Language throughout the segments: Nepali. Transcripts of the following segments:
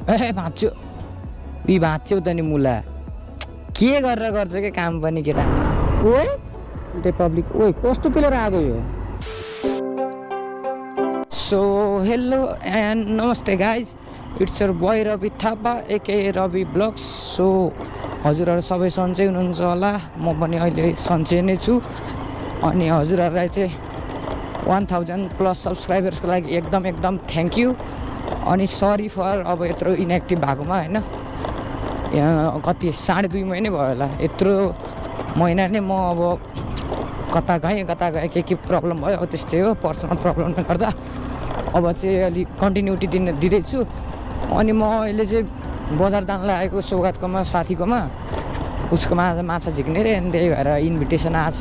ए भाँच्यो यी भाँच्यो त नि मुला के गरेर गर्छ के काम पनि केटा ओए रिपब्लिक ओए कस्तो पिलर आएको यो सो हेलो एन्ड नमस्ते guys it's your boy Ravi Thapa aka RawBee Vlogs so हजुरहरू सबै सन्चै हुनुहुन्छ होला म पनि अहिले सन्चै नै छु अनि हजुरहरूलाई चाहिँ 1000+ सब्सक्राइबर्सको लागि एकदम थ्याङ्क यू अनि सरी फर अब यत्रो इनएक्टिभ भएकोमा हैन यहाँ कति 2.5 महिनै भयो होला यत्रो महिना नै म अब कता गएँ के प्रब्लम भयो अब त्यस्तै हो पर्सनल प्रब्लमले गर्दा अब चाहिँ अलि कन्टिन्युटी दिँदैछु अनि म अहिले चाहिँ बजार जान लागेको सौगातकोमा साथीकोमा उसकोमा आज माछा झिक्ने रे अनि त्यही भएर इन्भिटेसन आछ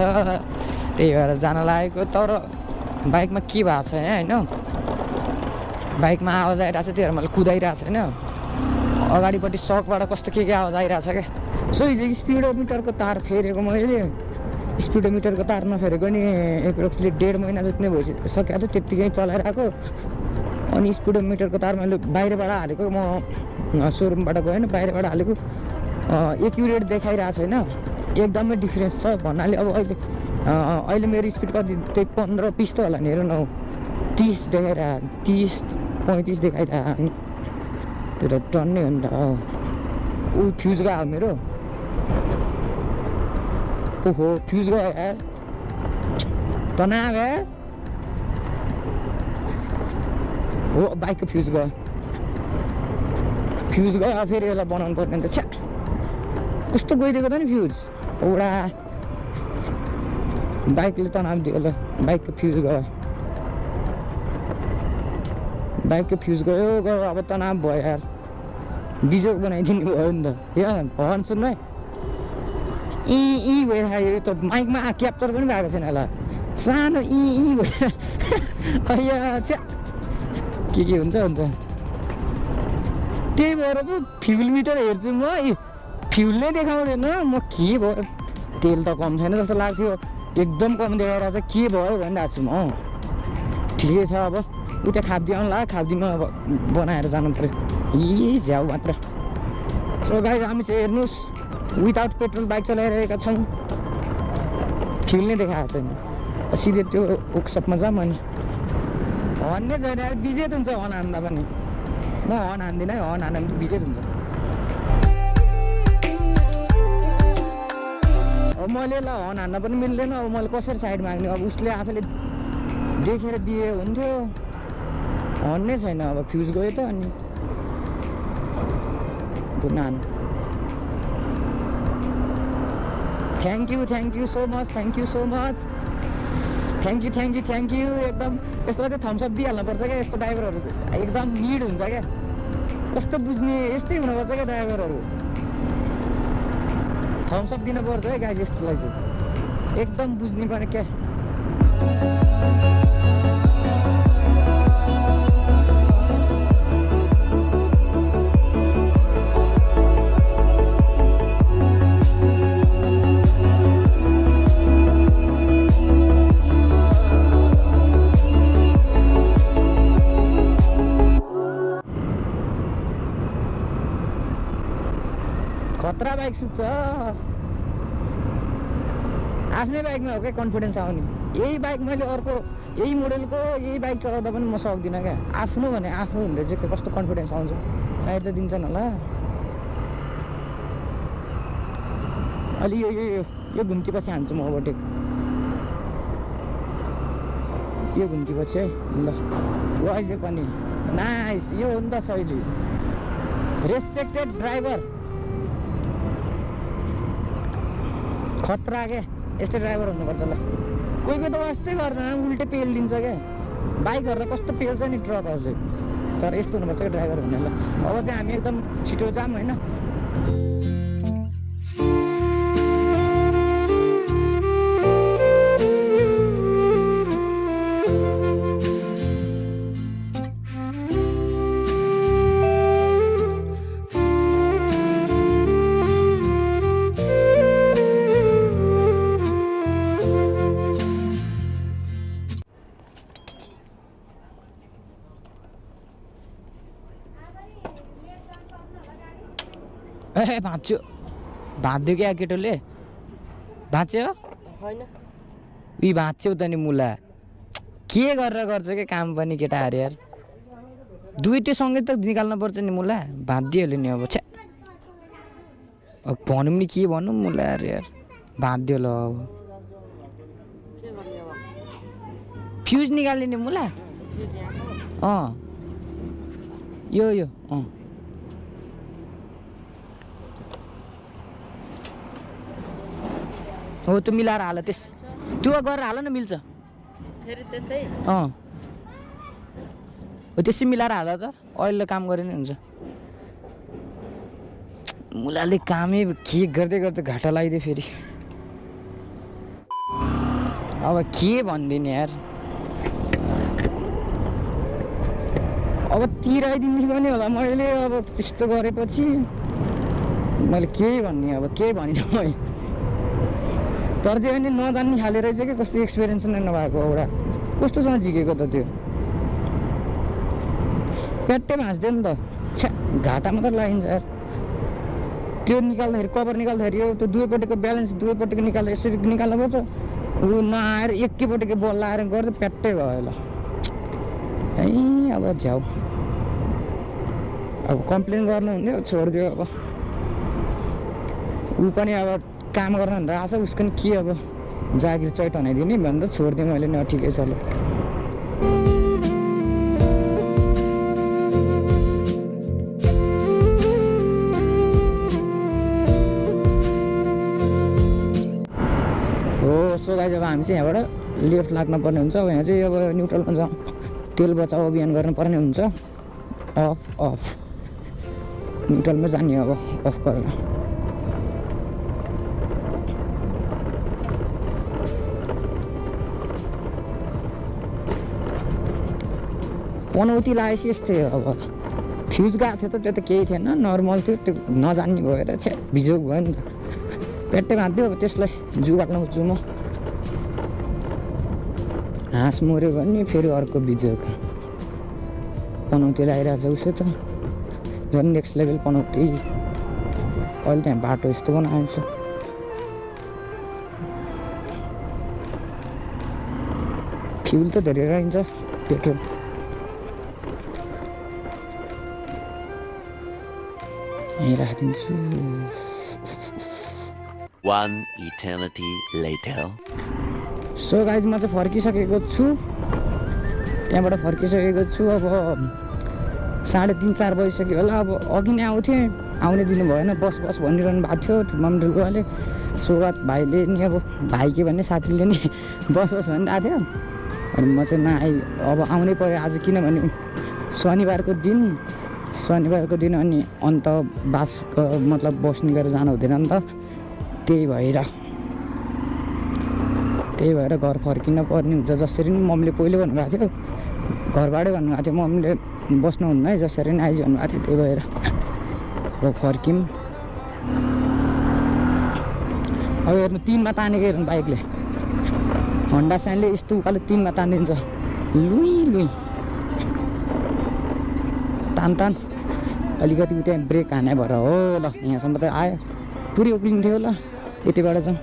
त्यही भएर जान लागेको तर बाइकमा के भएको छ यहाँ हैन बाइकमा आवाज आइरहेको छ त्यही भएर मैले कुदाइरहेको छैन अगाडिपट्टि सकबाट कस्तो के आवाज आइरहेको छ क्या सो हिजो स्पिडोमिटरको तार फेरेको मैले स्पिडोमिटरको तार नफेरेको नि एप्रोक्सली 1.5 महिना जति नै भइसक्यो थियो त्यत्तिकै चलाइरहेको अनि स्पिडोमिटरको तार मैले बाहिरबाट हालेको म सोरुमबाट गएन बाहिरबाट हालेको एक्युरेट देखाइरहेको छैन एकदमै डिफ्रेन्स छ भन्नाले अब अहिले मेरो स्पिड कति त्यही 15-20 त होला नि हेर न 30 देखाइरहेको 30-35 देखाइरहेको अनि त्यो त टन्नै हो नि त ऊ फ्युज गयो मेरो ओहो फ्युज गयो यार तनाव यार हो बाइकको फ्युज गयो फेरि यसलाई बनाउनु पर्ने त छ्या कस्तो गइदिएको त नि फ्युज एउटा बाइकले तनाव दियो ल बाइकको फ्युज गयो अब तनाव भयो यार बिजोक बनाइदिनु भयो नि त यहाँ हर्न सुन्नु है यी भइरहेको यो त माइकमा क्याप्चर पनि भएको छैन होला सानो यी भइरहेको छ्या के हुन्छ त्यही भएर पो फ्युल मिटर हेर्छु म फ्युल नै देखाउँदैन म के भयो तेल त कम छैन जस्तो लाग्थ्यो एकदम कम देखाइरहेको छ के भयो भनिरहेको छु म ठिकै छ अब उता खाप्दिनु ला खाप्दिनु अब बनाएर जानु पऱ्यो झ्याउ मात्र सो गाइस हामी चाहिँ हेर्नुहोस् विदाउट पेट्रोल बाइक चलाइरहेका छौँ फ्युल नै देखाएको छैन सिधै त्यो वर्कसपमा जाऊँ अनि हर्न नै छैन बिजेत हुन्छ हर्न हान्दा पनि म हर्न हान्दिनँ हर्न हान्दा पनि बिजेत हुन्छ अब मैले ल हर्न हान्न पनि मिल्दैन अब मैले कसरी साइड माग्ने अब उसले आफैले देखेर दिए हुन्थ्यो हर्न नै छैन अब फ्युज गयो त अनि नान thank you so much thank you एकदम यसलाई चाहिँ थम्सअप दिइहाल्नुपर्छ क्या यस्तो ड्राइभरहरू एकदम निड हुन्छ क्या कस्तो बुझ्ने यस्तै हुनुपर्छ क्या ड्राइभरहरू थम्सअप दिनुपर्छ है गाइस यस्तोलाई चाहिँ एकदम बुझ्ने पर्ने क्या खतरा बाइक सुत्छ आफ्नै बाइकमा हो क्या कन्फिडेन्स आउने यही बाइक मैले अर्को यही मोडलको यही बाइक चलाउँदा पनि म सक्दिनँ क्या आफ्नो भने आफ्नो हुँदा चाहिँ कस्तो कन्फिडेन्स आउँछ साइड त दिन्छन् होला अलि यो घुम्ती पछि हान्छु म ओभरटेक यो घुम्ती पछि है ल अझै पनि नाइस यो हो नि त शैली रेस्पेक्टेड ड्राइभर खतरा क्या यस्तै ड्राइभर हुनुपर्छ ल कोही त वास्तै गर्दैन उल्टै पेल दिन्छ क्या बाइकहरूलाई कस्तो पेल्छ नि ट्रकहरूले तर यस्तो हुनुपर्छ क्या ड्राइभर हुने ल अब चाहिँ हामी एकदम छिटो जाऊँ होइन ए भाँच्यो भाँच्यो क्या केटोले भाँच्यो उही भाँच्यौ त नि मुला के गरेर गर्छ क्या काम पनि केटाहरू यार दुईटै सँगै त निकाल्नु पर्छ नि मुला भाँचिदियो नि अब छ्या अब भनौँ नि के भनौँ मुला यार भाँचिदियो ल अब फ्युज निकाल्ने नि मुला यो हो त्यो मिलाएर हाल त्यो गरेर हाल न मिल्छ फेरि त्यस्तै त्यसै मिलाएर हाल त अहिले काम गरे नि हुन्छ मुलाले कामै के गर्दै गर्दै घाटा लगाइदियो फेरि अब के भनिदिने यार अब तिराइदिने पनि होला मैले अब त्यस्तो गरेपछि मैले के भन्ने अब के भनिनँ मैले तर चाहिँ अनि नजान्ने खाले रहेछ क्या कस्तो एक्सपिरियन्स नै नभएको एउटा कस्तोसँग झिकेको त त्यो प्याट्टै भाँच्दियो नि त छ्या घाटा मात्र लगाइन्छ यार त्यो निकाल्दाखेरि कभर निकाल्दाखेरि त्यो दुवैपट्टिको ब्यालेन्स दुवैपट्टिको निकाल्दा यसरी निकाल्नु पर्छ ऊ नआएर एकैपट्टिको बल लाएर गर्दा प्याट्टै भयो ल है अब झ्याउ अब कम्प्लेन गर्नु हुन्थ्यो छोडिदियो अब ऊ पनि अब काम गर्न भनेर आएको छ उसको नि के अब जागिर चैट हनाइदिने भनेर छोडिदिएँ मैले नि ठिकै छ ल हो सो गाइस अब हामी चाहिँ यहाँबाट लेफ्ट लाग्न पर्ने हुन्छ अब यहाँ चाहिँ अब न्युट्रलमा जाउँ तेल बचाउ अभियान गर्नुपर्ने हुन्छ अफ अफ न्युट्रलमा जाने अब अफ गरेर पनौती लगाएपछि यस्तै हो अब फ्युज गएको थियो त त्यो त केही थिएन नर्मल थियो त्यो नजान्ने भएर छ्या बिजोग भयो नि त पेट्टै भाँच्दियो अब त्यसलाई जुगाड लगाउँछु म हाँस मऱ्यो भने फेरि अर्को बिजोग पनौती लगाइरहेको छ उसो त झन् नेक्स्ट लेभल पनौती अहिले त्यहाँ बाटो यस्तो बनाइन्छ फ्युल त धेरै रहन्छ पेट्रोल यहीँ राखिदिन्छु One eternity later. So guys म चाहिँ फर्किसकेको छु त्यहाँबाट फर्किसकेको छु अब 3:30-4 बजिसक्यो होला अब अघि नै आउँथेँ आउने दिनु भएन बस बस भनिरहनु भएको थियो ठुल्माम ठुल्कोले सुरुवात भाइले नि अब भाइ के भन्ने साथीले नि बस बस भनिरहेको थियो अनि म चाहिँ नआइ अब आउनै पऱ्यो आज किनभने शनिबारको दिन अनि अन्त बास मतलब बस्ने गरेर जानु हुँदैन नि त त्यही भएर घर फर्किन पर्ने हुन्छ जसरी नि मम्मीले पहिले भन्नुभएको थियो घरबाटै भन्नुभएको थियो मम्मीले बस्नुहुन्न है जसरी नि आइज भन्नुभएको थियो त्यही भएर अब फर्क्यौँ अब हेर्नु 3मा तानेको हेर्नु बाइकले होन्डा साइनले यस्तो उकालो 3मा तानिदिन्छ लुई तान अलिकति त्यहाँ ब्रेक हाने भएर हो ल यहाँसम्म त आयो पुरै उक्लिन्थ्यो ल यतिबाट चाहिँ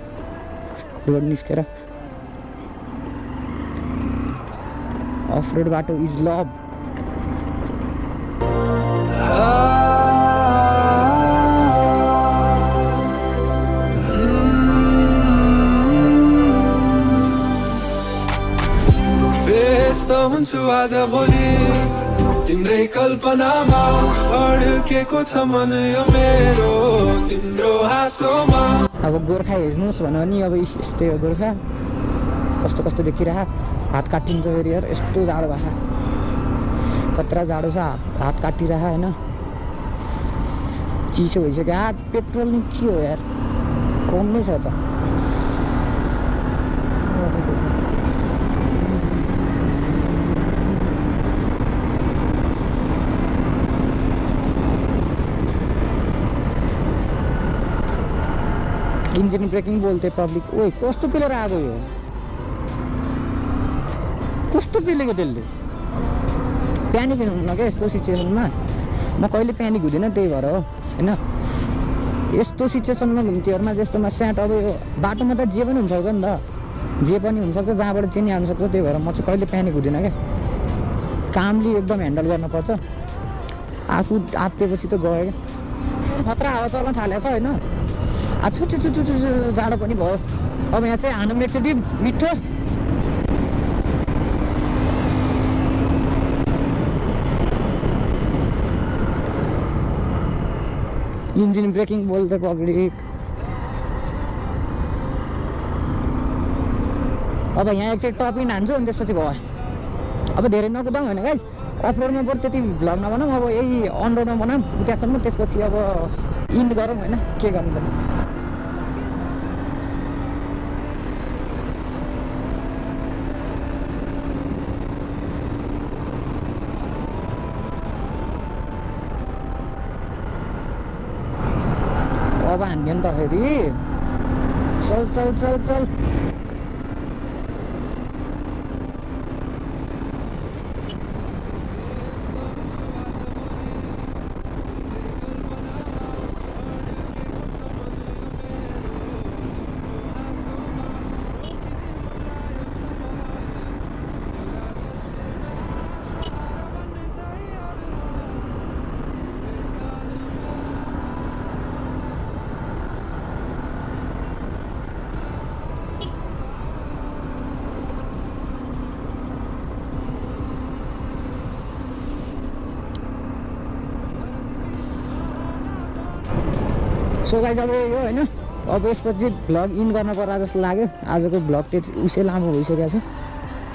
रोड निस्केर अफ रोड बाटो इज लभ व्यस्त हुन्छु आज भोलि तिम्रै कल्पनामा अड्केको छ मन यो मेरो तिम्रो हाँसोमा अब गोर्खा हेर्नुहोस् भन्यो भने अब यस्तै हो गोर्खा कस्तो कस्तो देखिरह हात काटिन्छ फेरि यार यस्तो जाडो भएको खतरा जाडो छ हात काटिरह होइन चिसो भइसक्यो हात पेट्रोल नि के हो यार कम नै छ त इंजन ब्रेकिंग बोलते पब्लिक ओए कस्तो पेलेर आगो यो कस्तो पेलेको त्यसले प्यानिक हुनु क्या यस्तो सिचुएसनमा म कहिले प्यानिक हुँदैन त्यही भएर हो हैन यस्तो सिचुएसनमा घुम्तीहरूमा जस्तोमा स्याट अब यो बाटोमा त जे पनि हुनसक्छ नि त जे पनि हुनसक्छ जहाँबाट चिनी हाल्नुसक्छ त्यही भएर म चाहिँ कहिले प्यानिक हुँदिनँ क्या कामली एकदम ह्यान्डल गर्नुपर्छ आफू आत्तिएपछि त गयो क्या खतरा हावा चल्न थालेको छ होइन छु जाडो पनि भयो अब यहाँ चाहिँ हानु एकचोटि मिठो इन्जिन ब्रेकिङ बोल्दै पब्लिक अब यहाँ एकचोटि टपिन हान्छु अनि त्यसपछि भयो अब धेरै नकुदाउँ होइन गाइस अफरोडमा बरु त्यति भ्लग नबनाऊँ अब यही अन रोडमा बनाऊँ उतासम्म त्यसपछि अब इन गरौँ होइन के गर्नु त अब हान्यो नि त फेरि चल चल चल चल सो गाइस अब यो होइन अब यसपछि भ्लग इन गर्न पर्ला जस्तो लाग्यो आजको भ्लग त्यति उसै लामो भइसकेको छ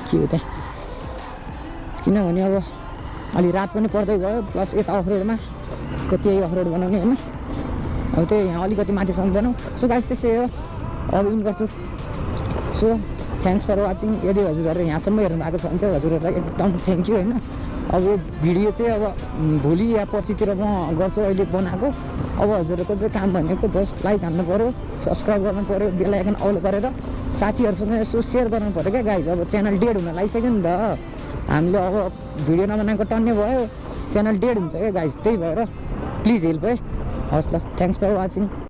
के हो त्यहाँ किनभने अब अलि रात पनि पर्दै गयो प्लस यता अफरोडमा कति अफरोड बनाउने होइन अब त्यही यहाँ अलिकति माथि सक्दैनौँ सो गाइस त्यसै हो अब इन गर्छु सो थ्याङ्क्स फर वाचिङ यदि हजुरहरू यहाँसम्म हेर्नु भएको छ भने चाहिँ हजुरहरूलाई एकदम थ्याङ्क यू होइन अब यो भिडियो चाहिँ अब भोलि या पर्सितिर म गर्छु अहिले बनाएको अब हजुरहरूको चाहिँ काम भनेको जस्ट लाइक हान्नु पऱ्यो सब्सक्राइब गर्नु पऱ्यो बेल आइकन अल गरेर साथीहरूसँग यसो सेयर गर्नु पऱ्यो क्या गाइज अब च्यानल डेड हुन लागिसक्यो नि त हामीले अब भिडियो नबनाएको टन्ने भयो च्यानल डेड हुन्छ क्या गाइज त्यही भएर प्लिज हेल्प है हस् ल थ्याङ्क्स फर वाचिङ